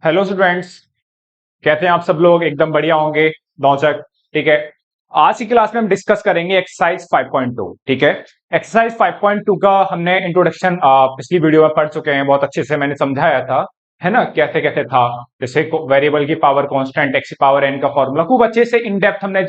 Hello students. कहते हैं आप सब लोग एकदम बढ़िया होंगे। दौचक। ठीक है। आज की क्लास में हम डिस्कस करेंगे एक्सरसाइज 5.2। ठीक है। एक्सरसाइज 5.2 का हमने इंट्रोडक्शन पिछली वीडियो में पढ़ चुके हैं, बहुत अच्छे से मैंने समझाया था, है ना, कैसे कैसे था। जैसे वेरिएबल की पावर कांस्टेंट, एक्स की पावर एन का फॉर्मूला खूब अच्छे से इन डेप्थ हमने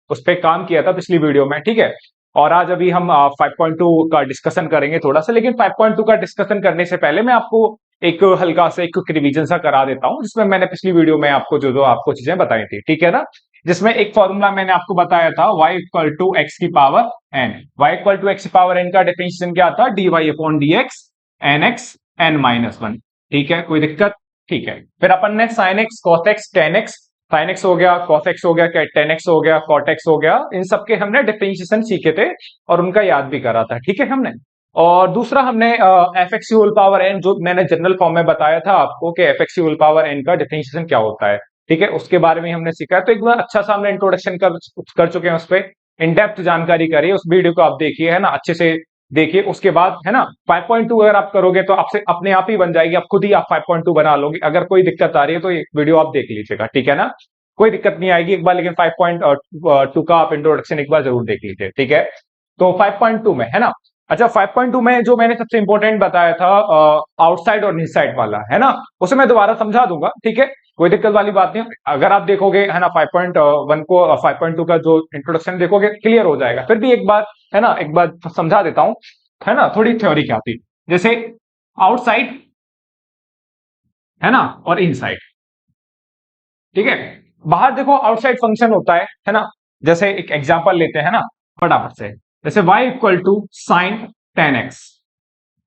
उस पर काम किया था पिछली वीडियो में। ठीक है। और आज अभी हम 5.2 का डिस्कशन करेंगे थोड़ा सा, लेकिन 5.2 का डिस्कशन करने से पहले मैं आपको एक हल्का सा एक रिवीजन सा करा देता हूं, जिसमें मैंने पिछली वीडियो में आपको जो जो आपको चीजें बताई थी। ठीक है ना। जिसमें एक फॉर्मूला मैंने आपको बताया था y इक्वल टू एक्स की power N. y equal to X की पावर एन का डिफरेंशिएशन क्या था? dy upon D X N x N minus one. ठीक है, कोई दिक्कत? ठीक है। फिर अपन ने sine X cos X tan X, sine X हो गया, कॉस एक्स हो गया, टेन एक्स हो गया, कॉट एक्स हो गया, इन सबके हमने डिफरेंशिएशन सीखे थे और उनका याद भी करा था। ठीक है हमने। और दूसरा हमने F X whole power N, जो मैंने जनरल फॉर्म में बताया था आपको कि F X whole power N का डिफरेंशिएशन क्या होता है। ठीक है, उसके बारे में हमने सीखा है। तो एक बार अच्छा सा हमने इंट्रोडक्शन कर चुके हैं, उस पर इन डेप्थ जानकारी करिए, उस वीडियो को आप देखिए, है ना, अच्छे से देखिए। उसके बाद है ना 5.2 अगर आप करोगे तो आपसे अपने आप ही बन जाएगी, आप खुद ही आप 5.2 बना लोगे। अगर कोई दिक्कत आ रही है तो ये वीडियो आप देख लीजिएगा। ठीक है ना, कोई दिक्कत नहीं आएगी एक बार, लेकिन 5.2 का आप इंट्रोडक्शन एक बार जरूर देख लीजिए। ठीक है। तो 5.2 में है ना, अच्छा 5.2 में जो मैंने सबसे इंपॉर्टेंट बताया था आउटसाइड और इनसाइड वाला, है ना, उसे मैं दोबारा समझा दूंगा। ठीक है, कोई दिक्कत वाली बात नहीं। अगर आप देखोगे है ना 5.1 को 5.2 का जो इंट्रोडक्शन देखोगे क्लियर हो जाएगा। फिर भी एक बार है ना, एक बार समझा देता हूं, है ना, थोड़ी थ्योरी क्या आती। जैसे आउटसाइड, है ना, और इनसाइड। ठीक है। बाहर देखो आउटसाइड फंक्शन होता है ना। जैसे एक एग्जांपल लेते हैं ना फटाफट से। जैसे y equal to sine tan X,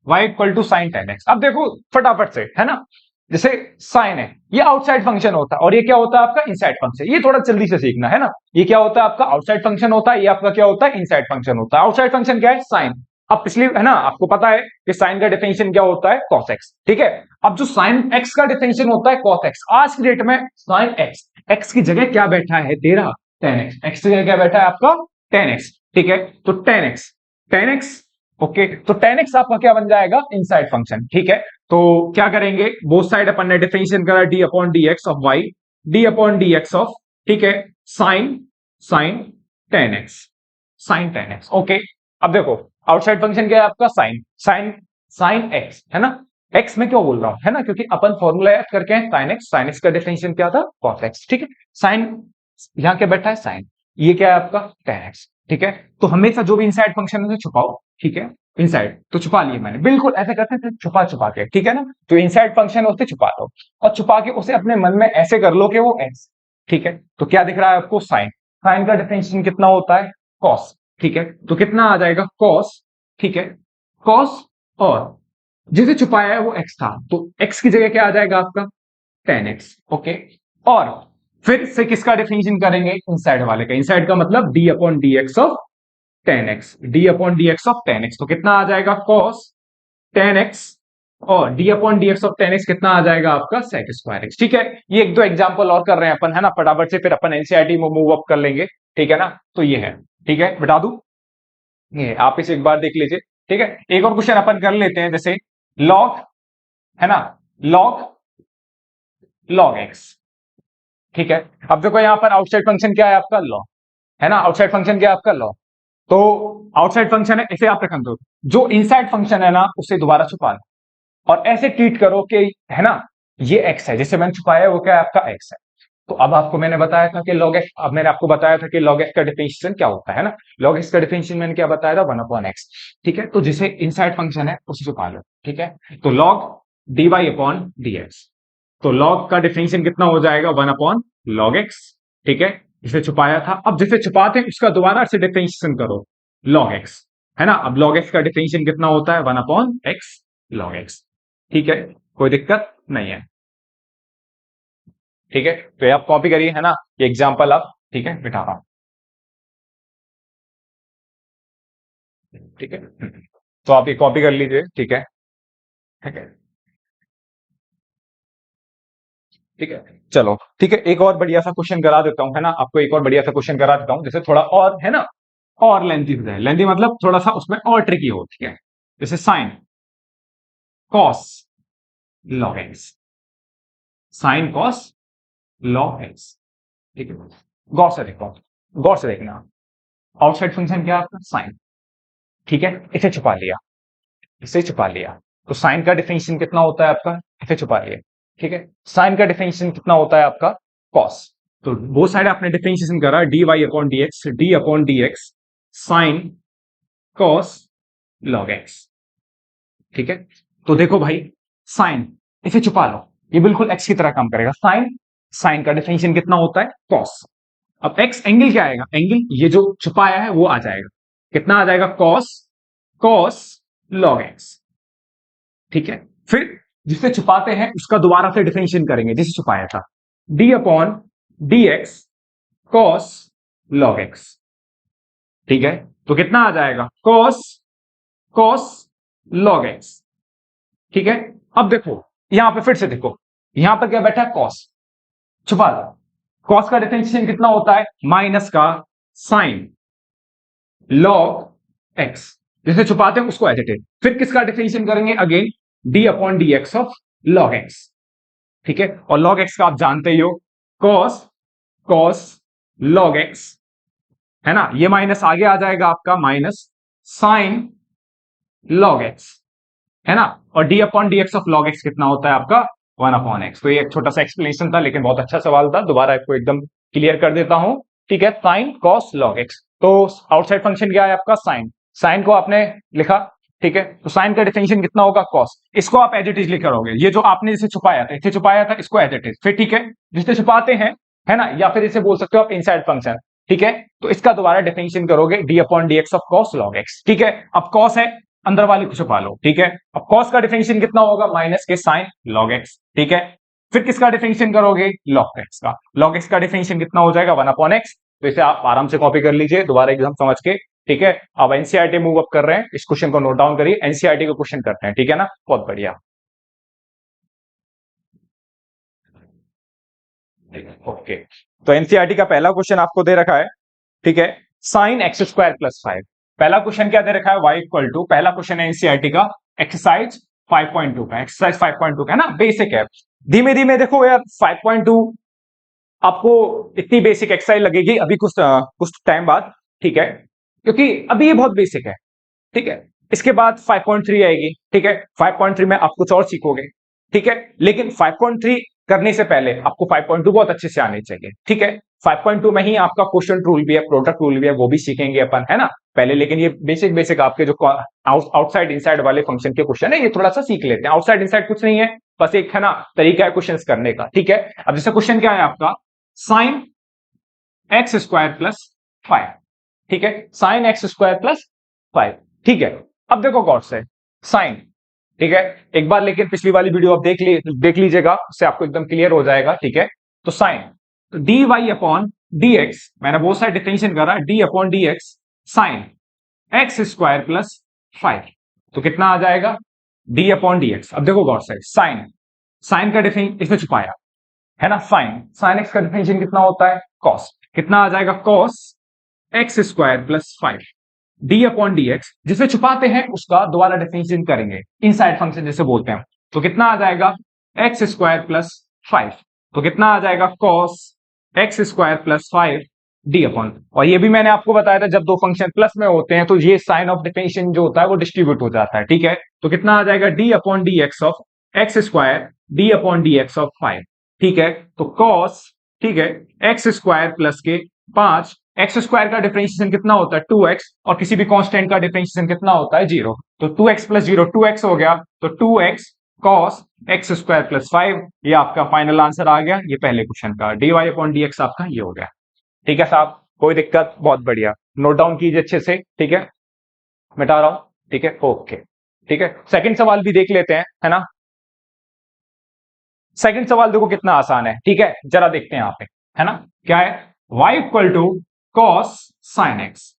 y equal to sine tan X. अब देखो फटाफट से, है ना, जैसे साइन है, ये आउटसाइड फंक्शन होता है और ये क्या होता है आपका इनसाइड फंक्शन। ये थोड़ा जल्दी से सीखना है ना। ये क्या होता है आपका आउटसाइड फंक्शन होता है, ये आपका क्या होता है इनसाइड फंक्शन होता है। आउटसाइड फंक्शन क्या है? साइन। अब पिछली है ना आपको पता है कि साइन का डिफरेंशियल क्या होता है? Cos x. ठीक है। अब जो साइन एक्स का डिफरेंशियल होता है कॉस एक्स, आज की डेट में साइन एक्स, एक्स की जगह क्या बैठा है तेरा? Ten x. एक्स की जगह क्या बैठा है आपका? Ten x. ठीक है, तो ten x, tan X. Okay, तो टेन एक्स आपका क्या बन जाएगा? Inside function. ठीक है। तो क्या करेंगे, बोथ साइड अपन ने डिफरेंशिएट करा, D upon D x of Y, D upon D x of, ठीक है, sine, sine tan X, sine tan X. Okay. अब देखो आउटसाइड फंक्शन क्या है आपका? साइन, साइन, साइन एक्स, है ना। एक्स में क्यों बोल रहा हूं, है ना, क्योंकि अपन फॉर्मूला याद करके हैं साइन एक्स, साइन एक्स का डिफरेंशिएशन क्या था? Cos x. ठीक है। साइन, यहां क्या बैठा है? साइन। ये क्या है आपका? Ten x. ठीक है। तो हमेशा जो भी इनसाइड फंक्शन है उसे छुपाओ। ठीक है। इनसाइड तो छुपा लिए मैंने, बिल्कुल ऐसे करते थे, छुपा छुपा के। ठीक है ना, जो इनसाइड फंक्शन है उसे छुपा दो और छुपा के उसे अपने मन में ऐसे कर लो कि वो एक्स। ठीक है। तो क्या दिख रहा है आपको? साइन। साइन का डिफरेंशिएशन कितना होता है? कॉस। ठीक है, तो कितना आ जाएगा? कॉस। ठीक है, कॉस। और जिसे छुपाया है वो एक्स था, तो एक्स की जगह क्या आ जाएगा आपका? Ten X. ओके। और फिर से किसका डिफरेंशिएशन करेंगे? इनसाइड वाले का। इनसाइड का मतलब d upon D x of tan x, D upon D x of tan x. तो कितना आ जाएगा? Cos tan x. और d upon D x of tan x कितना आ जाएगा आपका? Sec square x. ठीक है। ये एक दो एग्जांपल और कर रहे हैं अपन, है ना, फटाफट से, फिर अपन एनसीईआरटी में मूव अप कर लेंगे। ठीक है ना। तो ये है, ठीक है, बता दूं, ये आप इसे एक बार देख लीजिए। ठीक है। एक और क्वेश्चन अपन कर लेते हैं, जैसे लॉग, है ना, लॉग, लॉग एक्स। ठीक है। अब देखो यहां पर आउटसाइड फंक्शन क्या है आपका? लॉग, है ना, आउटसाइड फंक्शन क्या है आपका? लॉग। तो आउटसाइड फंक्शन है, इसे आप रख दो। जो इनसाइड फंक्शन है ना उसे दोबारा छुपा लो और ऐसे ट्रीट करो कि, है ना, ये एक्स है, जिसे मैंने छुपाया है वो क्या है आपका? एक्स है। तो अब आपको मैंने बताया था कि लॉग एक्स, अब मैंने आपको बताया था कि लॉग एक्स का डिफरेंशिएशन क्या होता है ना। लॉग एक्स का डिफरेंशिएशन मैंने क्या बताया था? One upon x. ठीक है। तो जिसे इनसाइड फंक्शन है उसे छुपा लो। ठीक है। तो log D Y upon D X. तो लॉग का डिफरेंशिएशन कितना हो जाएगा? One upon log x. ठीक है, जिसे छुपाया था। अब जिसे छुपाते हैं उसका दोबारा से डिफरेंशिएशन करो, लॉग एक्स, है ना। अब लॉग एक्स का डिफरेंशिएशन कितना होता है? One upon x log x. ठीक है, कोई दिक्कत नहीं है। ठीक है, तो ये आप कॉपी करिए, है ना, ये एग्जांपल आप, ठीक है, बिठा रहा हूं। ठीक है। तो आप ये कॉपी कर लीजिए। ठीक है। ठीक है। ठीक है। चलो ठीक है, एक और बढ़िया सा क्वेश्चन करा देता हूं, है ना, आपको एक और बढ़िया सा क्वेश्चन करा देता हूं, जैसे थोड़ा और, है ना, और लेंथी हो जाए। लेंथी मतलब थोड़ा सा उसमें और ट्रिकी हो। ठीक है। जैसे sign cos log x. Sine cos log x. ठीक है, गौर से देखो, गौर से देखना, आउटसाइड फंक्शन क्या है आपका साइन। ठीक है, इसे छुपा लिया, इसे छुपा लिया, तो साइन का डिफरेंशियल कितना होता है आपका, इसे छुपा लिया। ठीक है, साइन का डिफरेंशियल कितना होता है आपका कॉस। तो वो साइड आपने डिफरेंशिएशन करा D Y upon D X, D upon D x sine cos log x. ठीक है, तो देखो भाई, साइन इसे छुपा लो, ये बिल्कुल एक्स की तरह काम करेगा। साइन, साइन का डिफरेंशियल कितना होता है कॉस। अब एक्स एंगल क्या आएगा, एंगल ये जो छुपाया है वो आ जाएगा, कितना आ जाएगा कॉस, कॉस लॉग एक्स। ठीक है, फिर जिसे छुपाते हैं उसका दोबारा से डिफरेंशिएशन करेंगे जिसे छुपाया था, D upon D x cos log x. ठीक है, तो कितना आ जाएगा कॉस, कॉस लॉग एक्स। ठीक है, अब देखो यहां पे फिर से देखो, यहां पर क्या बैठा है कॉस, छुपा दो। कॉस का डिफरेंशिएशन कितना होता है माइनस का साइन लॉग एक्स, जिसे छुपाते हैं उसको एज इट इज। फिर किसका डिफरेंशिएशन करेंगे again, D upon D x of log x. ठीक है, और लॉग एक्स का आप जानते ही हो कॉस, कॉस लॉग एक्स है ना, ये माइनस आगे आ जाएगा आपका माइनस साइन लॉग एक्स है ना, और d upon D x of log x कितना होता है आपका 1/x। तो ये एक छोटा सा एक्सप्लेनेशन था लेकिन बहुत अच्छा सवाल था, दोबारा आपको एकदम क्लियर कर देता हूं। ठीक है, साइन कॉस लॉग एक्स, तो आउटसाइड फंक्शन क्या है आपका साइन, साइन को आपने लिखा। ठीक है, तो साइन का डिफरेंशिएशन कितना होगा कॉस, इसको आप एज इट इज लिख करोगे, ये जो आपने जिसे छुपाया था, इसे छुपाया था इसको एज इट इज। फिर ठीक है, जिसे छुपाते हैं है ना, या फिर इसे बोल सकते हो आप इनसाइड फंक्शन। ठीक है, तो इसका दोबारा डिफरेंशिएशन करोगे D upon D x of cos log x. ठीक है, अब कॉस है, अंदर वाले को छुपा लो। ठीक है, अब कॉस का डिफरेंशिएशन कितना होगा माइनस के साइन लॉग एक्स। ठीक है, फिर किसका डिफरेंशिएशन करोगे लॉग एक्स का, लॉग एक्स का डिफरेंशिएशन कितना हो जाएगा 1/x। तो इसे आप आराम से कॉपी कर लीजिए दोबारा एग्जाम समझ के। ठीक है, अब एनसीईआरटी मूव अप कर रहे हैं, इस क्वेश्चन को नोट डाउन करिए, एनसीईआरटी का क्वेश्चन करते हैं। ठीक है ना, बहुत बढ़िया। ओके, तो एनसीईआरटी का पहला क्वेश्चन आपको दे रखा है। ठीक है, साइन एक्स स्क्वायर प्लस 5। पहला क्वेश्चन क्या दे रखा है y इक्वल टू, पहला क्वेश्चन है एनसीईआरटी का एक्सरसाइज 5.2 का, एक्सरसाइज 5.2 का है ना, बेसिक है। धीमे धीमे देखो यार 5.2 आपको इतनी बेसिक एक्सरसाइज लगेगी अभी कुछ टाइम बाद। ठीक है, क्योंकि अभी ये बहुत बेसिक है। ठीक है, इसके बाद 5.3 आएगी। ठीक है, 5.3 में आप कुछ और सीखोगे। ठीक है, लेकिन 5.3 करने से पहले आपको 5.2 बहुत अच्छे से आने चाहिए। ठीक है, 5.2 में ही आपका क्वेश्चन रूल भी है, प्रोडक्ट रूल भी है, वो भी सीखेंगे अपन है ना पहले। लेकिन ये बेसिक बेसिक आपके जो आउटसाइड इनसाइड वाले फंक्शन के क्वेश्चन है ये थोड़ा सा सीख लेते हैं। आउटसाइड इनसाइड कुछ नहीं है, बस एक है ना तरीका है क्वेश्चन करने का। ठीक है, अब जैसे क्वेश्चन क्या है आपका, साइन एक्स स्क्वायर प्लस 5। ठीक है, साइन एक्स स्क्वायर प्लस 5। ठीक है, अब देखो गौर से साइन। ठीक है, एक बार लेकिन पिछली वाली वीडियो आप देख लीजिएगा, उससे आपको एकदम क्लियर हो जाएगा। ठीक है, तो साइन, तो D Y upon D X, मैंने बहुत सारे डिफरेंशिएशन करा, D upon D x sine X square plus 5। तो कितना आ जाएगा डी अपॉन डी एक्स। अब देखो गौर से, साइन, साइन का डिफरेंशिएशन इसमें छुपाया है ना, साइन, साइन एक्स का डिफरेंशिएशन कितना होता है कॉस, कितना आ जाएगा cos x square plus 5 D upon D x, जिसे छुपाते हैं उसका दोबारा डिफरेंशिएशन करेंगे इनसाइड फंक्शन जैसे बोलते हैं। तो कितना आ जाएगा एक्स स्क्वायर प्लस 5, तो कितना आ जाएगा cos x square plus 5 D upon, और ये भी मैंने आपको बताया था जब दो फंक्शन प्लस में होते हैं तो ये साइन ऑफ डिफरेंशिएशन जो होता है वो डिस्ट्रीब्यूट हो जाता है। ठीक है, तो कितना आ जाएगा D upon D x of x square D upon D x of 5। ठीक है, तो कॉस, ठीक है, एक्स स्क्वायर प्लस के 5, एक्स स्क्वायर का डिफरेंशिएशन कितना होता है 2x, और किसी भी कांस्टेंट का डिफरेंशिएशन कितना होता है 0। तो 2x प्लस 0 2x हो गया, तो 2x cos x square plus 5, ये आपका फाइनल आंसर आ गया ये पहले क्वेश्चन का, dy अपॉन dx आपका ये हो गया। ठीक है साहब, कोई दिक्कत, बहुत बढ़िया, नोट डाउन कीजिए अच्छे से। ठीक है, मिटा रहा हूं। ठीक है, ओके। ठीक है, सेकंड सवाल भी देख लेते हैं है ना। सेकंड सवाल देखो कितना आसान है। ठीक है, जरा देखते हैं यहाँ पे है ना, क्या है, y equal to cos sine X,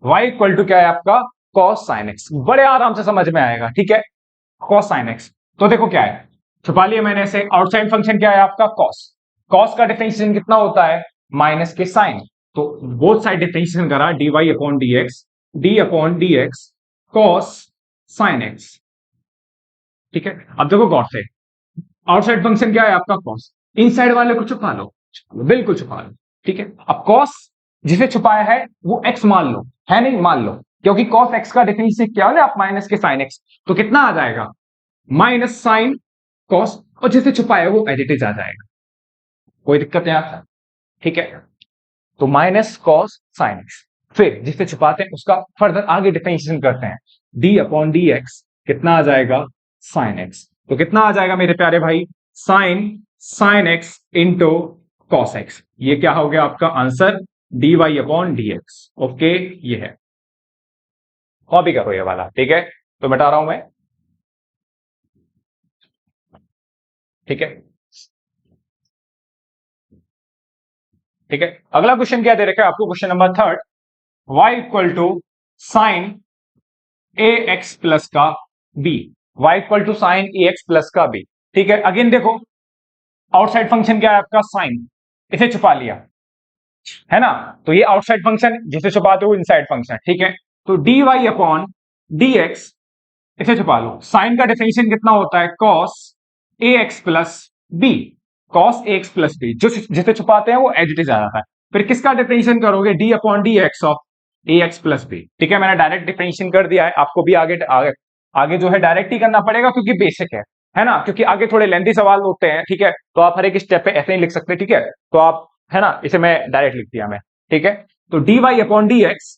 y equal to क्या है आपका कॉस साइन एक्स, बड़े आराम से समझ में आएगा। ठीक है, कॉस साइन एक्स, तो देखो क्या है, छुपा लिया मैंने इसे, आउटसाइड फंक्शन क्या है आपका कॉस, कॉस का डिफरेंशिएशन कितना होता है माइनस के साइन, तो बोथ साइड डिफरेंशिएशन करा D Y upon D X, D upon D x cos sine X. ठीक है, अब देखो गौर से, आउटसाइड फंक्शन क्या है आपका कॉस, इनसाइड वाले को छुपा लो, बिल्कुल छुपा लो, ठीक है। अब कॉस जिसे छुपाया है वो एक्स मान लो, है नहीं, मान लो, क्योंकि कॉस एक्स का डेफिनेशन क्या है, आप माइनस के साइन एक्स, तो कितना आ जाएगा माइनस साइन कॉस, और जिसे छुपाया वो एज इट इज आ जाएगा, कोई दिक्कत नहीं आता, ठीक है। तो माइनस कॉस साइन एक्स, फिर जिसे छुपाते हैं उसका फर्दर आगे डिफरेंशिएशन करते हैं, डी अपॉन डी एक्स कितना आ जाएगा साइन एक्स, तो कितना आ जाएगा मेरे प्यारे भाई sine x into cos X, ये क्या हो गया आपका answer D Y upon D X, okay. ये है, कॉपी करो ये वाला, ठीक है, तो मिटा रहा हूं मैं, ठीक है, ठीक है। अगला क्वेश्चन क्या दे रखा है आपको, question number third, y equal to sine a x plus का b, y equal to sine a x plus का बी, ठीक है। अगेन देखो आउटसाइड फंक्शन क्या है आपका साइन, इसे छुपा लिया है ना, तो ये आउटसाइड फंक्शन जिसे छुपाते हो इनसाइड फंक्शन, ठीक है। तो D Y upon D X इसे छुपा लो, साइन का डिफरेंशिएशन कितना होता है कॉस ए एक्स प्लस बी, कॉस ए एक्स प्लस बी, जो जिसे छुपाते हैं वो एज इट इज आ जाता है, फिर किसका डिफरेंशिएशन करोगे D upon D x of A x plus B, ठीक है। मैंने डायरेक्ट डिफरेंशिएशन कर दिया है, आपको भी आगे जो है डायरेक्ट ही करना पड़ेगा क्योंकि बेसिक है ना, क्योंकि आगे थोड़े लेंथी सवाल होते हैं, ठीक है, तो आप हर एक स्टेप पे ऐसे ही लिख सकते हैं, ठीक है, तो आप, है ना, इसे मैं डायरेक्ट लिख दिया मैं, ठीक है। तो D Y upon D x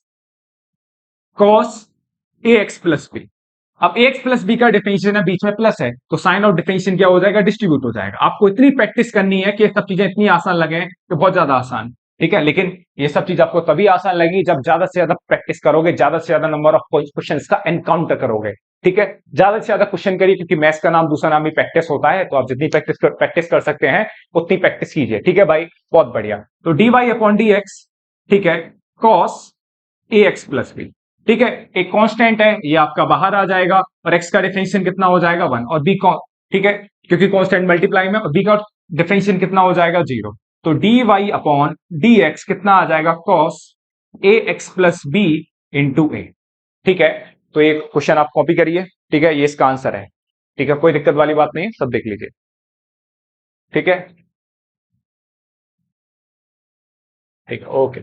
cos ए एक्स प्लस बी, अब एक्स प्लस बी का डिफरेंशिएशन है, बीच में प्लस है, तो साइन ऑफ डिफरेंशिएशन क्या हो जाएगा डिस्ट्रीब्यूट हो जाएगा, आपको इतनी प्रैक्टिस करनी है कि ये सब चीजें इतनी आसान लगे कि बहुत ज्यादा आसान, ठीक है, लेकिन ये सब चीज आपको तभी आसान लगेगी जब ज्यादा से ज्यादा प्रैक्टिस करोगे, ज्यादा से ज्यादा नंबर ऑफ क्वेश्चंस का एनकाउंटर करोगे, ठीक है, ज्यादा से ज्यादा क्वेश्चन करिए, क्योंकि मैथ्स का नाम दूसरा नाम ही प्रैक्टिस होता है, तो आप जितनी प्रैक्टिस कर सकते हैं उतनी प्रैक्टिस कीजिए, ठीक है भाई, बहुत बढ़िया। तो D Y upon D x, ठीक है, कॉस ए एक्स प्लस बी, ठीक है, एक कांस्टेंट है ये आपका बाहर आ जाएगा, और एक्स का डिफरेंशिएशन कितना हो जाएगा 1, और बी कौन, ठीक है, क्योंकि कांस्टेंट मल्टीप्लाई में, और बी का डिफरेंशिएशन कितना हो जाएगा 0, तो D Y upon D x कितना आ जाएगा cos A x plus B into A, ठीक है। तो एक क्वेश्चन आप कॉपी करिए, ठीक है, ये इसका आंसर है, ठीक है, कोई दिक्कत वाली बात नहीं है, सब देख लीजिए, ठीक है, ठीक है, ओके।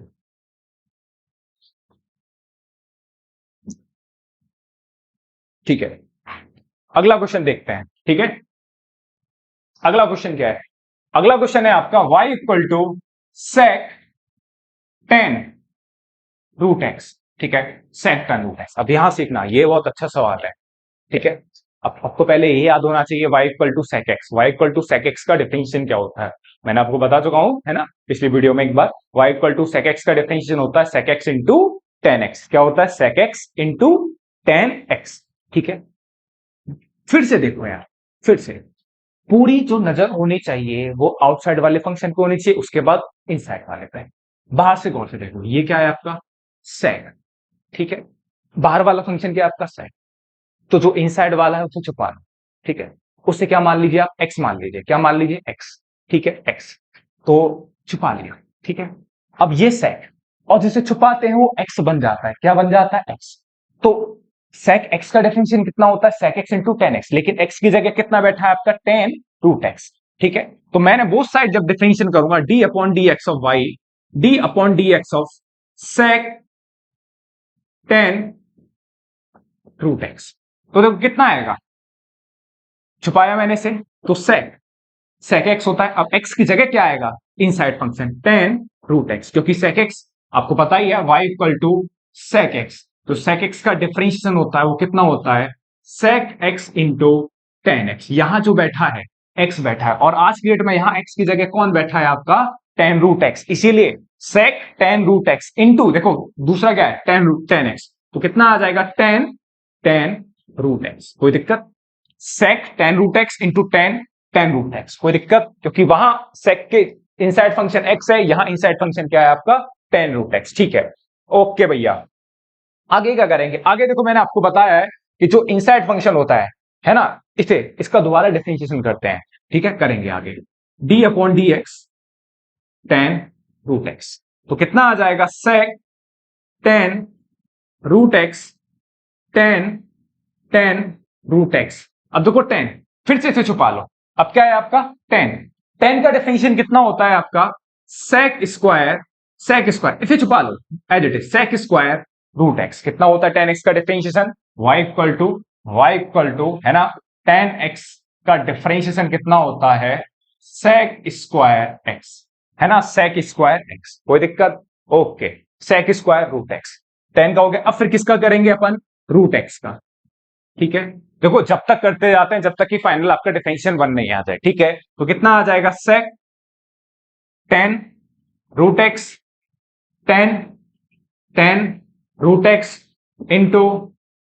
ठीक है, अगला क्वेश्चन देखते हैं, ठीक है। अगला क्वेश्चन क्या है, अगला क्वेश्चन है आपका y equal to sec tan root X, ठीक है, सेक टेन रूट एक्स, अब यहां सीखना, ये बहुत अच्छा सवाल है, ठीक है। अब आपको पहले ये याद होना चाहिए y equal to sec X, y equal to sec X का डिफरेंशिएशन क्या होता है, मैंने आपको बता चुका हूं, है ना, पिछली वीडियो में एक बार, y equal to sec X का डिफरेंशिएशन होता है sec x into tan X, क्या होता है sec x into tan x, ठीक है। फिर से देखो यार, फिर से पूरी जो नजर होनी चाहिए वो आउटसाइड वाले फंक्शन पे होनी चाहिए, उसके बाद इनसाइड वाले पे, बाहर से गौर से देखो, ये क्या है आपका सेक, ठीक है, बाहर वाला फंक्शन क्या है आपका सेक, तो जो इनसाइड वाला है उसे छुपा लो, ठीक है, उसे क्या मान लीजिए आप एक्स मान लीजिए, क्या मान लीजिए एक्स, ठीक है, एक्स, तो छुपा लिया, ठीक है। अब ये सेक, और जिसे छुपाते हैं वो एक्स बन जाता है, क्या बन जाता है एक्स, तो सेक एक्स का डेफिनेशन कितना होता है sec x into tan X, लेकिन एक्स की जगह कितना बैठा है आपका टेन रूट एक्स, ठीक है, तो मैंने बोथ साइड जब डिफरेंशिएशन करूंगा d upon D x of Y, D upon D x of sec tan root x, तो देखो कितना आएगा, छुपाया मैंने से, तो सेक एक्स होता है, अब एक्स की जगह क्या आएगा inside function tan root x, क्योंकि सेक एक्स आपको पता ही है y equal to sec x, तो सेक एक्स का डिफरेंशिएशन होता है वो कितना होता है sec x into tan x, यहां जो बैठा है एक्स बैठा है, और आज की डेट में यहां एक्स की जगह कौन बैठा है आपका टेन रूट एक्स, इसीलिए सेक टेन रूट एक्स इंटू, देखो दूसरा क्या है टेन एक्स, तो कितना आ जाएगा टेन रूट एक्स, कोई दिक्कत, sec tan root x into tan root x, कोई दिक्कत, क्योंकि वहां सेक के इनसाइड फंक्शन एक्स है, यहां इनसाइड फंक्शन क्या है आपका टेन रूट एक्स, ठीक है, ओके भैया। आगे क्या करेंगे, आगे देखो मैंने आपको बताया है कि जो इनसाइड फंक्शन होता है ना, इसे इसका दोबारा डिफरेंशिएशन करते हैं, ठीक है, करेंगे आगे, d upon D x tan root x, तो कितना आ जाएगा sec tan root x tan tan root x, अब देखो टेन, फिर से इसे छुपा लो, अब क्या है आपका 10। 10 का डिफरेंशिएशन कितना होता है आपका सेक स्क्वायर इसे छुपा लो as it is sec square root x. कितना होता है 10x का डिफरेंशिएशन y इक्वल टू है ना 10x का डिफरेंशिएशन कितना होता है सेक स्क्वायर एक्स है ना सेक स्क्वायर एक्स। कोई दिक्कत? Okay sec square root x 10 का हो गया। अब फिर किसका करेंगे अपन रूट एक्स का। ठीक है देखो जब तक करते जाते हैं जब तक कि फाइनल आपका डिफरेंशिएशन 1 नहीं आ जाए। ठीक है तो कितना आ जाएगा sec 10 root x 10 10 root x into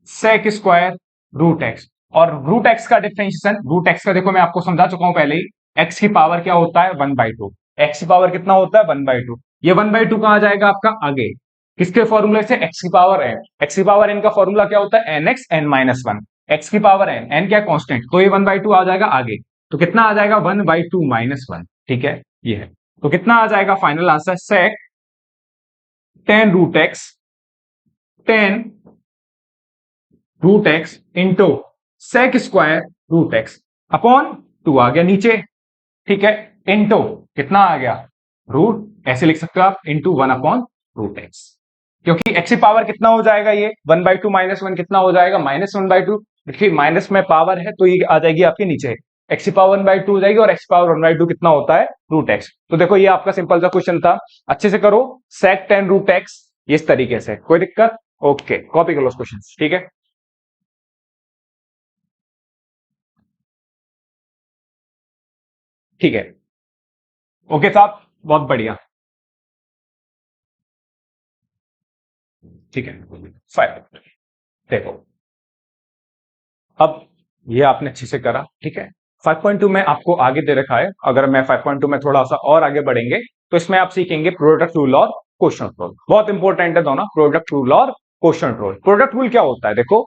sec square root x. और रूट एक्स का डिफरेंशिएशन रूट एक्स का देखो मैं आपको समझा चुका हूं पहले ही एक्स की पावर क्या होता है 1/2। एक्स की पावर कितना होता है 1/2। ये 1/2 कहां जाएगा आपका आगे किसके फॉर्मूले से एक्स की पावर एन। एक्स की पावर एन का फॉर्मूला क्या होता है n x N minus one. X की पावर एन एन क्या कांस्टेंट तो ये 1/2 आ जाएगा आगे। तो कितना आ जाएगा 1/2 माइनस वन। ठीक है ये है तो कितना आ जाएगा final answer sec 10 root x 10 root x into sec square root x upon 2 आ गया नीचे। ठीक है इंटू कितना आ गया रूट ऐसे लिख सकते हो आप इंटू 1 रूट एक्स क्योंकि एक्स की पावर कितना हो जाएगा ये 1/2 माइनस वन कितना हो जाएगा -1/2। देखिए माइनस में पावर है तो ये आ जाएगी आपके नीचे एक्स की पावर 1/2 हो जाएगी और एक्स की पावर 1/2 कितना होता है रूट एक्स। तो देखो ये आपका सिंपल सा क्वेश्चन था अच्छे से करो सेक 10 रूट एक्स इस तरीके से। कोई दिक्कत? ओके कॉपी कर लो क्वेश्चन। ठीक है ठीक है ओके साहब बहुत बढ़िया। ठीक है फाइव देखो अब ये आपने अच्छे से करा। ठीक है 5.2 में आपको आगे दे रखा है। अगर मैं 5.2 में थोड़ा सा और आगे बढ़ेंगे तो इसमें आप सीखेंगे प्रोडक्ट रूल और क्वोशंट रूल। बहुत इंपॉर्टेंट है दोनों प्रोडक्ट रूल और क्वोशंट रूल। प्रोडक्ट रूल क्या होता है देखो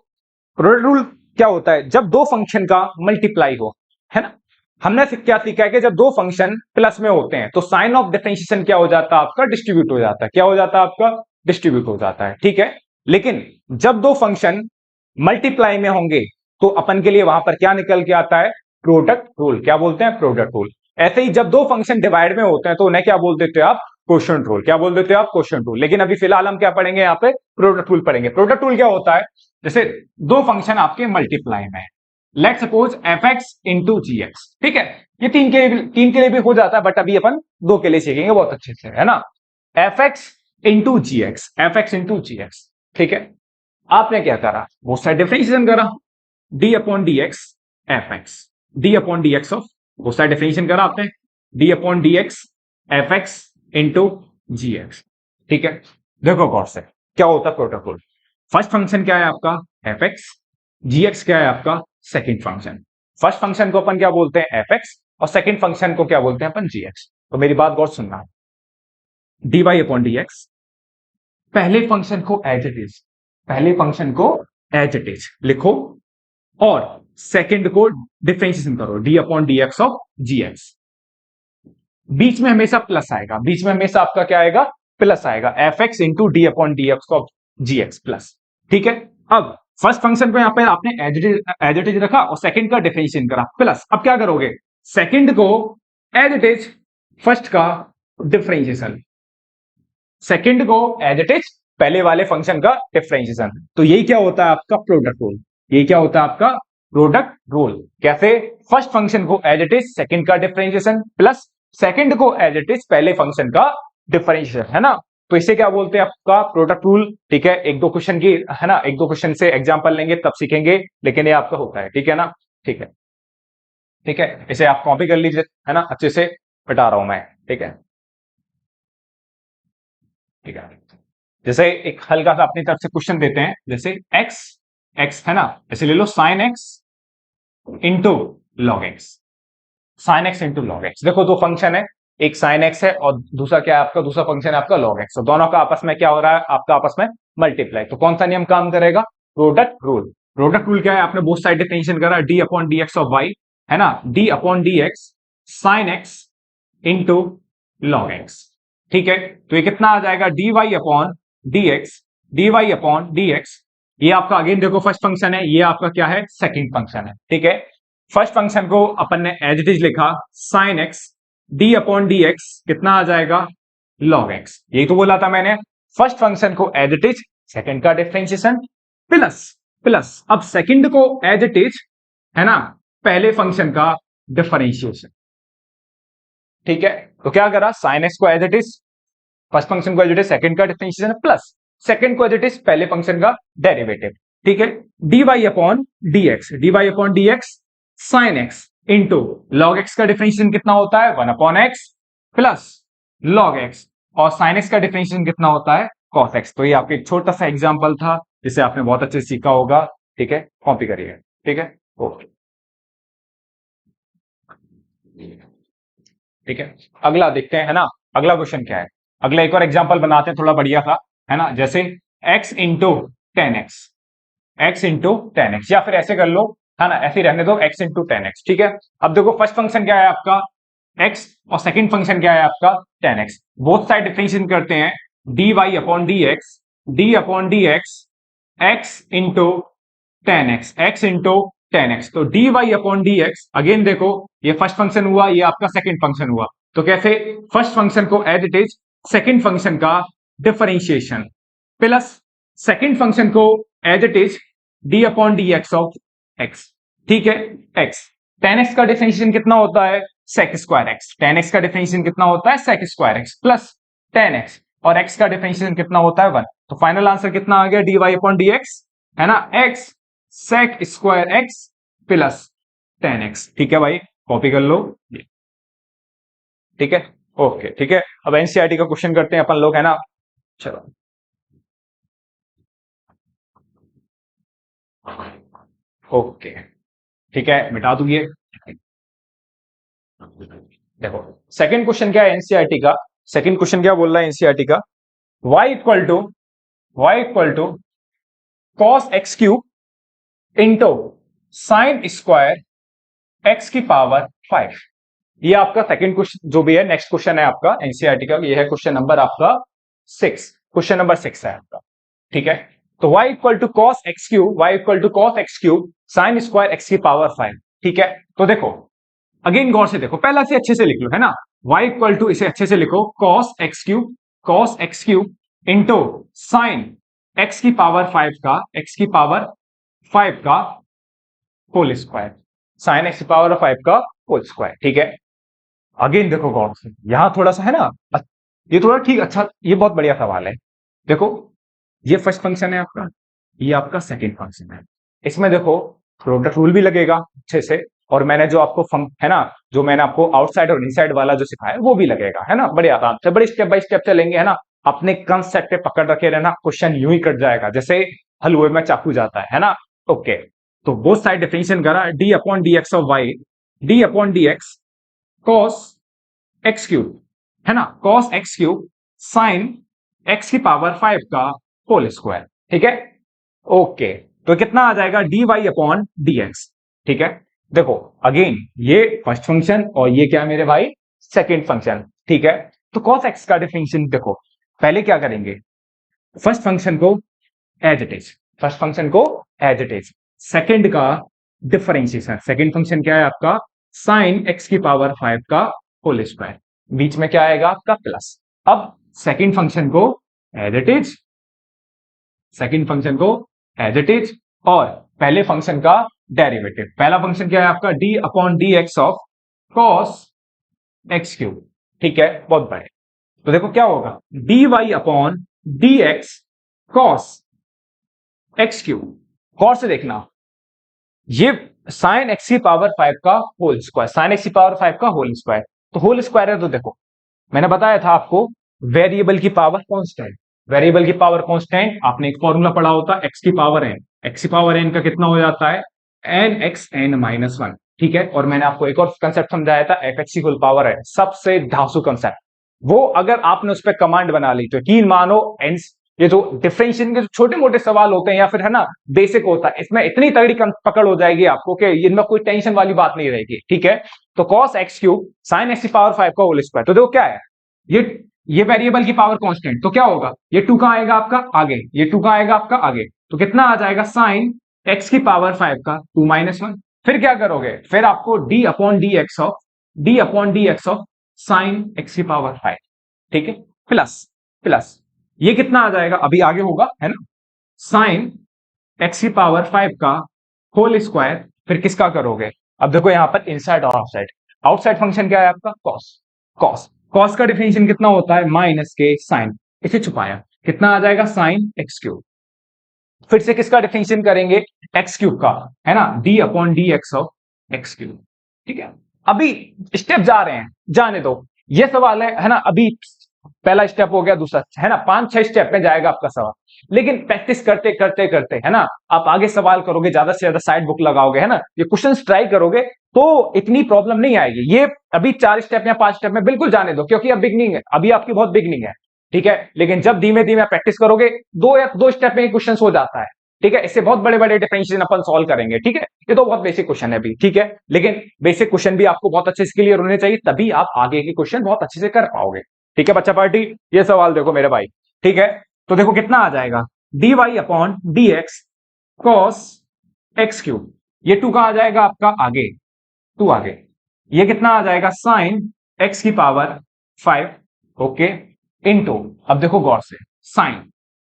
प्रोडक्ट रूल क्या होता है जब दो फंक्शन का मल्टीप्लाई हो है ना। हमने क्या सीखा है कि जब दो फंक्शन प्लस में होते हैं तो साइन ऑफ डिफरेंशिएशन क्या हो जाता है आपका डिस्ट्रीब्यूट हो जाता है। क्या हो जाता है आपका डिस्ट्रीब्यूट हो जाता है। ठीक है लेकिन जब दो फंक्शन मल्टीप्लाई में होंगे तो अपन के लिए वहां पर क्या निकल के आता है प्रोडक्ट रूल। क्या बोलते हैं प्रोडक्ट रूल। ऐसे ही जब दो फंक्शन डिवाइड में होते हैं तो उन्हें क्या बोल देते हो आप क्वोशंट रूल। क्या बोल देते हो आप क्वोशंट रूल। लेकिन अभी फिलहाल हम क्या पढ़ेंगे यहाँ पे प्रोडक्ट रूल पढ़ेंगे। प्रोडक्ट रूल क्या होता है जैसे दो फंक्शन आपके मल्टीप्लाई में let suppose f x into g x. ठीक है ये तीन के लिए भी हो जाता है बट अभी अपन दो के लिए सीखेंगे बहुत अच्छे से है ना। F x into g x f x into g x. ठीक है आपने क्या करा वो साइड डिफरेंशिएशन करा D upon D x f x D upon D x of वो साइड डिफरेंशिएशन करा आपने d upon D x f x into g x. ठीक है देखो गौर से क्या होता है प्रोडक्ट रूल। फर्स्ट फंक्शन क्या है आपका एफ एक्स जी एक्स क्या है आपका सेकेंड फंक्शन। फर्स्ट फंक्शन को अपन क्या बोलते हैं एफ एक्स और सेकेंड फंक्शन को क्या बोलते हैं अपन जी एक्स। तो मेरी बात गौर सुनना d Y upon D x पहले फंक्शन को एज इट इज पहले फंक्शन को एज इट इज लिखो और सेकंड को डिफरेंशिएशन करो d upon D x of g x. बीच में हमेशा प्लस आएगा बीच में हमेशा आपका क्या आएगा प्लस आएगा f x into d upon D x of g x plus. ठीक है अब फर्स्ट फंक्शन को यहां पे आपने एज इट इज रखा और सेकंड का डिफरेंशिएशन करा प्लस। अब क्या करोगे सेकंड को एज इट इज फर्स्ट का डिफरेंशिएशन सेकंड को एज इट इज पहले वाले फंक्शन का डिफरेंशिएशन। तो यही क्या होता है आपका प्रोडक्ट रूल। यही क्या होता है आपका प्रोडक्ट रूल। कैसे फर्स्ट फंक्शन को एज इट इज सेकंड का डिफरेंशिएशन प्लस सेकंड को एज इट इज पहले फंक्शन का डिफरेंशिएशन है ना। तो इसे क्या बोलते हैं आपका प्रोडक्ट रूल। ठीक है एक दो क्वेश्चन की है ना एक दो क्वेश्चन से एग्जांपल लेंगे तब सीखेंगे लेकिन ये आपका होता है। ठीक है ना ठीक है इसे आप कॉपी कर लीजिए है ना अच्छे से बता रहा हूं मैं। ठीक है जैसे एक हल्का सा अपनी तरफ से क्वेश्चन देते हैं जैसे एक्स एक्स है ना ऐसे ले लो sine x into log x sine x into log x. देखो दो फंक्शन है एक साइन एक्स है और दूसरा क्या है आपका दूसरा फंक्शन है आपका लॉग एक्स। तो दोनों का आपस में क्या हो रहा है आपका आपस में मल्टीप्लाई। तो कौन सा नियम काम करेगा प्रोडक्ट रूल। प्रोडक्ट रूल क्या है आपने बोथ साइड डिफरेंशिएशन करा D upon D x of y है ना d upon D x sine x into log x. ठीक है तो ये कितना आ जाएगा d Y upon D x. ये आपका अगेन देखो फर्स्ट फंक्शन है ये आपका क्या है सेकंड फंक्शन है। ठीक है फर्स्ट फंक्शन को अपन ने एज इट इज लिखा sine x D upon D x कितना आ जाएगा लॉग एक्स। यही तो बोला था मैंने, फर्स्ट फंक्शन को एज इट इज, सेकंड का डिफरेंशिएशन प्लस प्लस अब सेकंड को एज इट इज है ना, पहले फंक्शन का डिफरेंशिएशन। ठीक है, तो क्या करा, साइन एक्स को as it is, first function को एज इट इज, सेकंड का डिफरेंशिएशन प्लस सेकंड को एज इट इज, पहले फंक्शन का डेरिवेटिव। ठीक है, dy upon D x sine x into log x का डिफरेंशिएशन कितना होता है 1 upon x plus log x, और साइन एक्स का डिफरेंशिएशन कितना होता है कॉस एक्स। तो ये आपका एक छोटा सा एग्जांपल था जिसे आपने बहुत अच्छे से सीखा होगा। ठीक है, कॉपी करिए। ठीक है, ओके। ठीक है, अगला देखते हैं, है ना, अगला क्वेश्चन क्या है। अगला एक और एग्जांपल बनाते हैं, थोड़ा बढ़िया था, है ना, जैसे x इंटू टेन एक्स, या फिर ऐसे कर लो, है ना, ऐसे रहने दो x इंटू टेन एक्स। ठीक है, अब देखो फर्स्ट फंक्शन क्या है आपका x और सेकंड फंक्शन क्या है आपका ten x. Both side differentiation करते हैं, dy upon D x x into tan x. तो dy upon D x, again देखो ये फर्स्ट फंक्शन हुआ, ये आपका सेकंड फंक्शन हुआ, तो कैसे, फर्स्ट फंक्शन को as it is, second function का डिफरेंशिएशन प्लस सेकंड फंक्शन को as it is d upon D x of x. ठीक है, एक्स, टेन एक्स का डिफरेंशिएशन कितना होता है sec square x, tan x का डिफरेंशिएशन कितना होता है sec square x plus tan x, और एक्स का डिफरेंशिएशन कितना होता है 1। तो फाइनल आंसर कितना आ गया d Y upon D x, है ना, x sec square x plus tan x. ठीक है भाई, कॉपी कर लो। ठीक है, ओके। ठीक है, अब एनसीईआरटी का क्वेश्चन करते हैं अपन लोग, है ना, चलो। ओके, ठीक है, मिटा दूंगी। देखो सेकंड क्वेश्चन क्या है एनसीईआरटी का, सेकंड क्वेश्चन क्या बोल रहा है एनसीईआरटी का, y equal to cos x cube into sine square x की पावर 5। ये आपका सेकंड क्वेश्चन जो भी है, नेक्स्ट क्वेश्चन है आपका एनसीईआरटी का, ये है क्वेश्चन नंबर आपका 6, क्वेश्चन नंबर 6 है आपका। ठीक है, तो y equal to cos x cube sine square x की पावर 5। ठीक है, तो देखो अगेन गौर से देखो, पहला से अच्छे से लिख लो, है ना, y इक्वल टू, इसे अच्छे से लिखो, cos x cube into sign x की पावर 5 का होल स्क्वायर, साइन एक्स की पावर 5 का होल स्क्वायर। ठीक है, अगेन देखो गौर से, यहां थोड़ा सा है ना, ये थोड़ा ठीक, अच्छा, ये बहुत बढ़िया सवाल है। देखो ये फर्स्ट फंक्शन है आपका, ये आपका सेकंड फंक्शन है, इसमें देखो प्रोडक्ट रूल भी लगेगा अच्छे से, और मैंने जो आपको है ना, जो मैंने आपको आउटसाइड और इनसाइड वाला जो सिखाया वो भी लगेगा, है ना, बड़े आराम से, बड़े स्टेप बाय स्टेप चलेंगे, है ना, अपने कंसेप्ट पे पकड़ रखे रहना, क्वेश्चन यूं ही कट जाएगा जैसे हलवे में चाकू जाता है ना। ओके, तो बोथ साइड डिफरेंशिएशन करा, D upon D x of Y, D upon D x cos x cube, है ना, cos x cube sine x की पावर 5 का होल स्क्वायर। ठीक है, ओके, तो कितना आ जाएगा d Y upon D x. ठीक है, देखो अगेन ये फर्स्ट फंक्शन और ये क्या है मेरे भाई सेकंड फंक्शन। ठीक है, तो cos x का डिफरेंशिएशन देखो, पहले क्या करेंगे, फर्स्ट फंक्शन को एज इट इज, सेकंड का डिफरेंशिएशन, सेकंड फंक्शन क्या है आपका साइन एक्स की पावर 5 का होल स्क्वायर, बीच में क्या आएगा आपका प्लस। अब सेकंड फंक्शन को एज इट इज और पहले फंक्शन का डेरिवेटिव, पहला फंक्शन क्या है आपका d upon D x of cos x cube. ठीक है, बहुत बड़े, तो देखो क्या होगा d Y upon D x cos x cube. गौर से देखना, ये साइन एक्स की पावर 5 का होल स्क्वायर, साइन एक्स की पावर 5 का होल स्क्वायर, तो होल स्क्वायर है, तो देखो मैंने बताया था आपको वेरिएबल की पावर कांस्टेंट, आपने एक फॉर्मूला पढ़ा होता एक्स की पावर एन का कितना हो जाता है एन एक्स एन माइनस 1। ठीक है, और मैंने आपको एक और कंसेप्ट समझाया था एफ एक्स की होल पावर है, सबसे धांसू कंसेप्ट, वो अगर आपने उस पर कमांड बना ली तो यकीन मानो ये जो डिफरेंशिएशन के छोटे मोटे सवाल होते हैं या फिर है ना बेसिक होता है, इसमें इतनी तगड़ी पकड़ हो जाएगी आपको कि इनमें कोई टेंशन वाली बात नहीं रहेगी। ठीक है, तो cos x cube sine x की पावर 5 का होल स्क्वायर, तो देखो क्या है, ये वेरिएबल की पावर कांस्टेंट, तो क्या होगा ये 2 कहां आएगा आपका आगे, ये 2 कहां आएगा आपका आगे, तो कितना आ जाएगा साइन एक्स की पावर 5 का 2 माइनस 1। फिर क्या करोगे, फिर आपको D upon D x of sine x की पावर 5, ठीक है, प्लस प्लस ये कितना आ जाएगा, अभी आगे होगा है ना, साइन एक्स की पावर 5 का होल स्क्वायर, फिर किसका करोगे, अब देखो यहां पर इनसाइड और आउटसाइड, आउटसाइड फंक्शन क्या है आपका कॉस, कॉस का डिफिनेशन कितना होता है माइनस के साइन, इसे छुपाया, कितना आ जाएगा साइन एक्स क्यूब, फिर से किसका डिफिनेशन करेंगे एक्स क्यूब का, है ना, d upon D x of x cube, ठीक है। अभी स्टेप जा रहे हैं, जाने दो, ये सवाल है ना, अभी पहला स्टेप हो गया, दूसरा है ना, 5-6 स्टेप में जाएगा आपका सवाल, लेकिन प्रैक्टिस करते करते करते है ना, आप आगे सवाल करोगे, ज्यादा से ज्यादा साइड बुक लगाओगे, है ना, ये क्वेश्चंस ट्राई करोगे तो इतनी प्रॉब्लम नहीं आएगी। ये अभी 4 स्टेप या 5 स्टेप में बिल्कुल जाने दो, क्योंकि अब बिगनिंग है, अभी आपकी बहुत बिगनिंग है, ठीक है, लेकिन जब धीमे धीमे प्रैक्टिस करोगे 2 स्टेप में क्वेश्चन हो जाता है, ठीक है, इससे बहुत बड़े बड़े डिफरेंशिएशन अपन सॉल्व करेंगे, ठीक है, ये तो बहुत बेसिक क्वेश्चन है अभी, ठीक है, लेकिन बेसिक क्वेश्चन भी आपको बहुत अच्छे से क्लियर होने चाहिए, तभी आप आगे के क्वेश्चन बहुत अच्छे से कर पाओगे, ठीक है बच्चा पार्टी। ये सवाल देखो मेरे भाई, ठीक है, तो देखो कितना आ जाएगा, d Y upon D x cos x cube, ये 2 का आ जाएगा आपका आगे, 2 आगे, ये कितना आ जाएगा साइन एक्स की पावर 5, ओके, इनटू, अब देखो गौर से, साइन,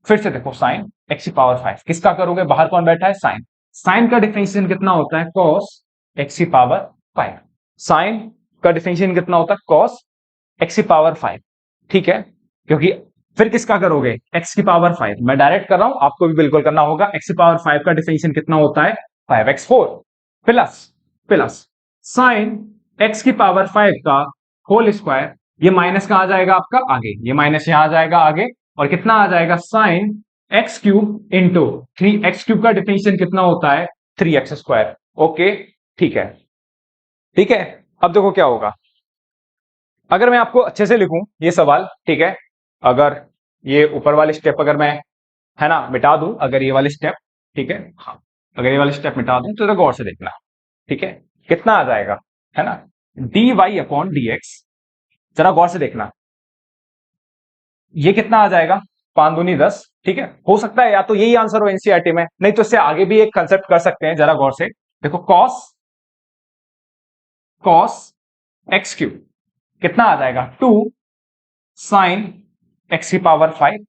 फिर से देखो साइन एक्स की पावर 5, किसका करोगे, बाहर कौन बैठा है साइन, साइन का डिफरेंशिएशन कितना होता है कॉस एक्स की पावर 5, साइन का डिफरेंशिएशन कितना होता है कॉस एक्स की पावर 5, ठीक है, क्योंकि फिर किसका करोगे एक्स की पावर 5, मैं डायरेक्ट कर रहा हूं, आपको भी बिल्कुल करना होगा, एक्स की पावर 5 का डिफरेंशिएशन कितना होता है 5x4 plus plus sign x की पावर 5 का होल स्क्वायर, ये माइनस कहां जाएगा आपका आगे, ये माइनस यहां आ जाएगा आगे, और कितना आ जाएगा sine x cube into 3x cube का डिफरेंशिएशन कितना होता है 3x², ओके, ठीक है, ठीक है। अब देखो क्या होगा, अगर मैं आपको अच्छे से लिखूं ये सवाल, ठीक है, अगर ये ऊपर वाले स्टेप अगर मैं, है ना, मिटा दूं, अगर ये वाले स्टेप, ठीक है, हाँ, अगर ये वाले स्टेप मिटा दूं तो जरा गौर से देखना, ठीक है, कितना आ जाएगा, है ना, d Y upon D x, जरा गौर से देखना, ये कितना आ जाएगा 5 दूनी 10, ठीक है, हो सकता है या तो यही आंसर हो एनसीईआरटी में, नहीं तो इससे आगे भी एक कंसेप्ट कर सकते हैं, जरा गौर से देखो, कॉस कॉस एक्स क्यूब कितना आ जाएगा 2 साइन एक्स की पावर 5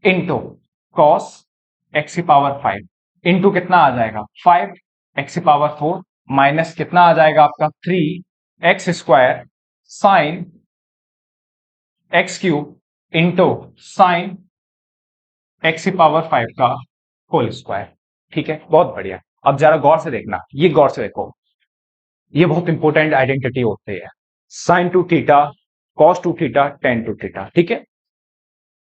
इंटू कॉस एक्स की पावर 5 इंटू कितना आ जाएगा 5 एक्स की पावर 4 माइनस कितना आ जाएगा आपका 3x² sine x cube into sign x की पावर 5 का होल स्क्वायर, ठीक है, बहुत बढ़िया। अब जरा गौर से देखना, ये गौर से देखो, ये बहुत इंपॉर्टेंट आइडेंटिटी होती है, sine two theta, cos two theta, tan two theta, ठीक है,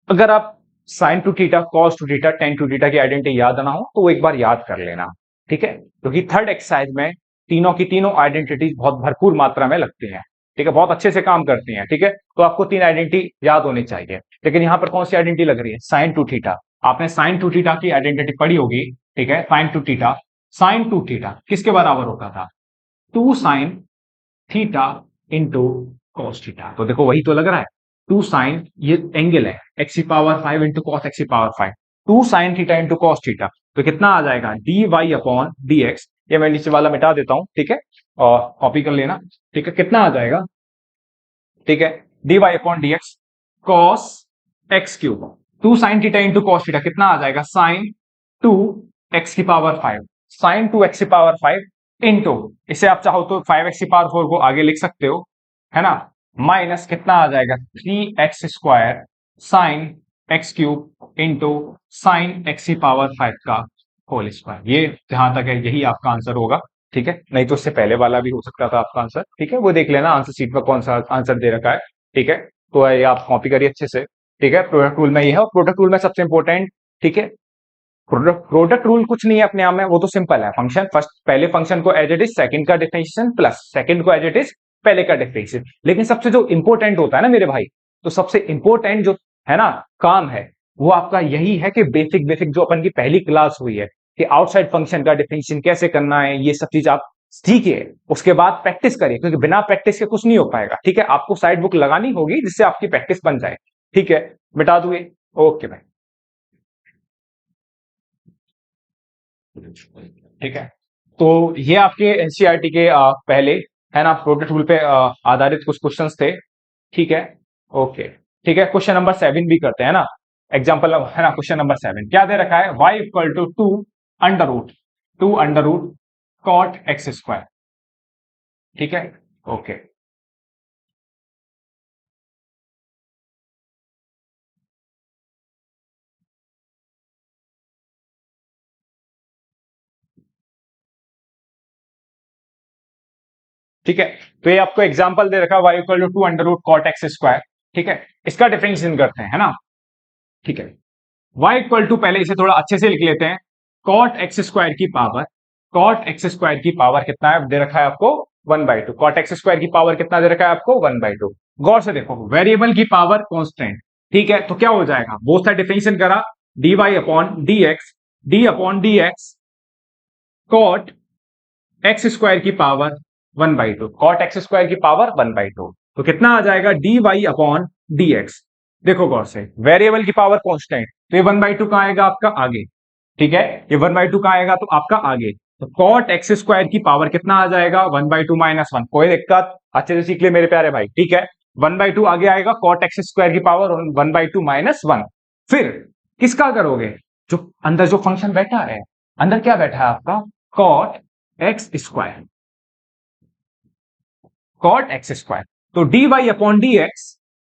अगर आप sine two theta, cos two theta, tan two theta की आइडेंटिटी याद ना हो तो वो एक बार याद कर लेना, ठीक है, क्योंकि थर्ड एक्सरसाइज में तीनों की तीनों आइडेंटिटी बहुत भरपूर मात्रा में लगती हैं, ठीक है, बहुत अच्छे से काम करती हैं, ठीक है, तो आपको 3 आइडेंटिटी याद होनी चाहिए, लेकिन यहां पर कौन सी आइडेंटिटी लग रही है साइन टू थीटा, आपने साइन टू थीटा की आइडेंटिटी पढ़ी होगी, ठीक है, साइन टू थीटा किसके बराबर होता था 2 sine theta into cos theta, तो देखो वही तो लग रहा है 2 साइन, ये एंगल है एक्स की पावर 5 इंटू कॉस एक्स की power 5, 2 sine theta into cos theta, तो कितना आ जाएगा d Y upon D x, ये मैं नीचे वाला मिटा देता हूं, ठीक है, और कॉपी कर लेना, ठीक है, कितना आ जाएगा, ठीक है, d Y upon D x cos x cube, 2 sine theta into cos theta कितना आ जाएगा साइन 2 एक्स की पावर 5, साइन 2 एक्स की पावर 5 इंटू, इसे आप चाहो तो 5x की पावर 4 को आगे लिख सकते हो, है ना, माइनस कितना आ जाएगा 3x² sine x cube into sign x की पावर 5 का होल स्क्वायर, ये जहां तक है यही आपका आंसर होगा, ठीक है, नहीं तो इससे पहले वाला भी हो सकता था आपका आंसर, ठीक है, वो देख लेना आंसर शीट में कौन सा आंसर दे रखा है, ठीक है, तो ये आप कॉपी करिए अच्छे से, ठीक है, प्रोडक्ट रूल में ये है, और प्रोडक्ट रूल में सबसे इंपॉर्टेंट, ठीक है, प्रोडक्ट रूल कुछ नहीं है अपने आप में, वो तो सिंपल है, फंक्शन फर्स्ट, पहले फंक्शन को एज इट इज, सेकंड का डिफरेंशिएशन प्लस सेकंड को एज इट इज, पहले का डिफरेंशिएशन, लेकिन सबसे जो इंपॉर्टेंट होता है ना मेरे भाई, तो सबसे इंपॉर्टेंट जो है ना काम है, वो आपका यही है कि बेसिक बेसिक जो अपन की पहली क्लास हुई है कि आउटसाइड फंक्शन का डिफरेंशिएशन कैसे करना है, ये सब चीज आप सीखिए, उसके बाद प्रैक्टिस करिए, क्योंकि बिना प्रैक्टिस के कुछ नहीं हो पाएगा, ठीक है, आपको साइड बुक लगानी होगी जिससे आपकी प्रैक्टिस बन जाए, ठीक है, मिटा दूंगे, ओके भाई, ठीक है, तो ये आपके एनसीईआरटी के पहले है ना प्रोडक्ट रूल पे आधारित कुछ क्वेश्चंस थे। ठीक है, ओके, ठीक है। क्वेश्चन नंबर 7 भी करते हैं ना, एग्जांपल है ना। क्वेश्चन नंबर 7 क्या दे रखा है, y equal to 2 under root cot x square. ठीक है, ओके। ठीक है, तो ये आपको एग्जांपल दे रखा है y equal to 2 under root cot x square. ठीक है, इसका डिफरेंशिएशन करते हैं, है ना। ठीक है, y इक्वल टू, पहले इसे थोड़ा अच्छे से लिख लेते हैं, कॉट एक्स स्क्वायर की पावर, कॉट एक्स स्क्वायर की पावर कितना है दे रखा है आपको 1/2। कॉट एक्स स्क्वायर की पावर कितना दे रखा है आपको 1/2। गौर से देखो, वेरिएबल की पावर कांस्टेंट। ठीक है, तो क्या हो जाएगा, बोथ साइड डिफरेंशिएशन करा, dy upon dx, d upon dx cot x square की पावर 1/2, कॉट एक्स स्क्वायर की पावर 1/2। तो कितना आ जाएगा, dy अपॉन dx। देखो गौर से, वेरिएबल की पावर कांस्टेंट, तो ये 1/2 कहां आएगा आपका आगे। ठीक है, ये 1/2 कहां आएगा तो आपका आगे, तो कॉट एक्स स्क्वायर की पावर कितना आ जाएगा 1/2 -1। कोई दिक्कत, अच्छे से सीख ले मेरे प्यारे भाई। ठीक है, 1/2 आगे आएगा, कॉट एक्स स्क्वायर की पावर 1/2 -1। फिर किसका करोगे, जो अंदर जो फंक्शन बैठा है, अंदर क्या बैठा है आपका cot x square, cot x square. तो dy upon dx,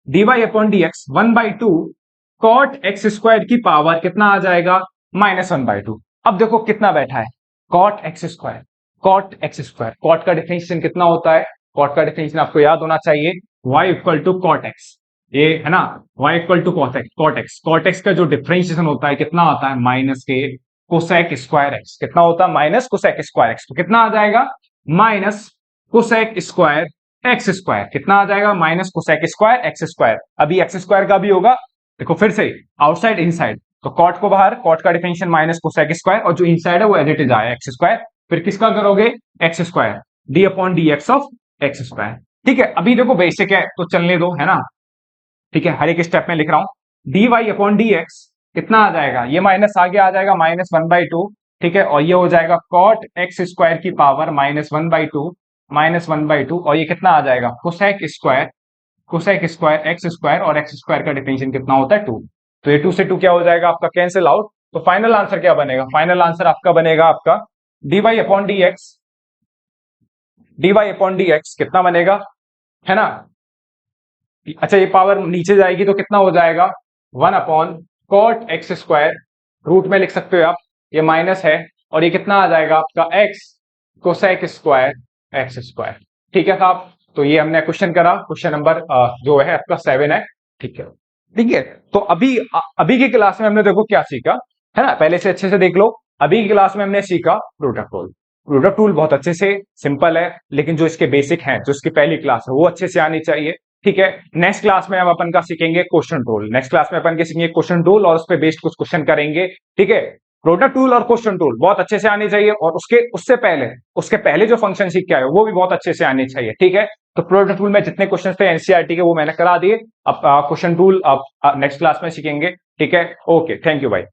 dy upon dx 1/2 cot x square की पावर कितना आ जाएगा -1/2। अब देखो कितना बैठा है, cot x square, cot x square, cot का डिफरेंशिएशन कितना होता है, कॉट का डिफरेंशिएशन आपको याद होना चाहिए, y equal to cot x, ये है ना, y equal to cot x, cot x, cot x का जो डिफरेंशिएशन होता है कितना होता है माइनस के कोसेक स्क्वायर एक्स। कितना होता है माइनस कोसेक स्क्वायर एक्स। तो कितना आ जाएगा minus cosec square x square. कितना आ जाएगा minus cosec square x square. अभी एक्स स्क्वायर का भी होगा, देखो फिर से आउटसाइड इनसाइड, तो कॉट को बाहर, कॉट का डिफरेंशियल माइनस कोसेक स्क्वायर, और जो इनसाइड है वो एज इट इज आया एक्स स्क्वायर। फिर किसका करोगे x square, D upon D x of x square. ठीक है, अभी देखो बेसिक है तो चलने दो, है ना। ठीक है, हर एक स्टेप में लिख रहा हूं, d Y upon D x कितना आ जाएगा, ये माइनस आगे आ जाएगा -1/2। ठीक है, और ये हो जाएगा कॉट एक्स स्क्वायर की पावर -1/2 और ये कितना आ जाएगा cosec square, cosec square x square, और एक्स स्क्वायर का डिफरेंशियल कितना होता है 2। तो ये 2 से 2 क्या हो जाएगा आपका कैंसिल आउट। तो फाइनल आंसर क्या बनेगा, फाइनल आंसर आपका बनेगा आपका dy upon D x, dy upon D x कितना बनेगा, है ना। अच्छा, ये पावर नीचे जाएगी तो कितना हो जाएगा 1 upon cot x square, root में लिख सकते हो आप, ये माइनस है, और ये कितना आ जाएगा आपका x cosec square x square. ठीक है साहब, तो ये हमने क्वेश्चन करा, क्वेश्चन नंबर जो है आपका 7 है। ठीक है, ठीक है। तो अभी की क्लास में हमने देखो क्या सीखा, है ना, पहले से अच्छे से देख लो। अभी की क्लास में हमने सीखा प्रोडक्ट रूल। प्रोडक्ट रूल बहुत अच्छे से सिंपल है, लेकिन जो इसके बेसिक हैं, जो इसकी पहली क्लास है वो अच्छे से आनी चाहिए। ठीक है, नेक्स्ट क्लास में हम अपन का सीखेंगे क्वेश्चन टूल, नेक्स्ट क्लास में अपन के सीखेंगे क्वेश्चन टूल और उस पर बेस्ड कुछ क्वेश्चन करेंगे। ठीक है, प्रोडक्ट टूल और क्वेश्चन टूल बहुत अच्छे से आनी चाहिए, और उसके पहले जो फंक्शन सीख के आए वो भी बहुत अच्छे से आने चाहिए। ठीक है, तो प्रोडक्ट टूल में जितने क्वेश्चन थे एनसीईआरटी के वो मैंने करा दिए। अब क्वेश्चन टूल अब नेक्स्ट क्लास में सीखेंगे। ठीक है, ओके, थैंक यू भाई।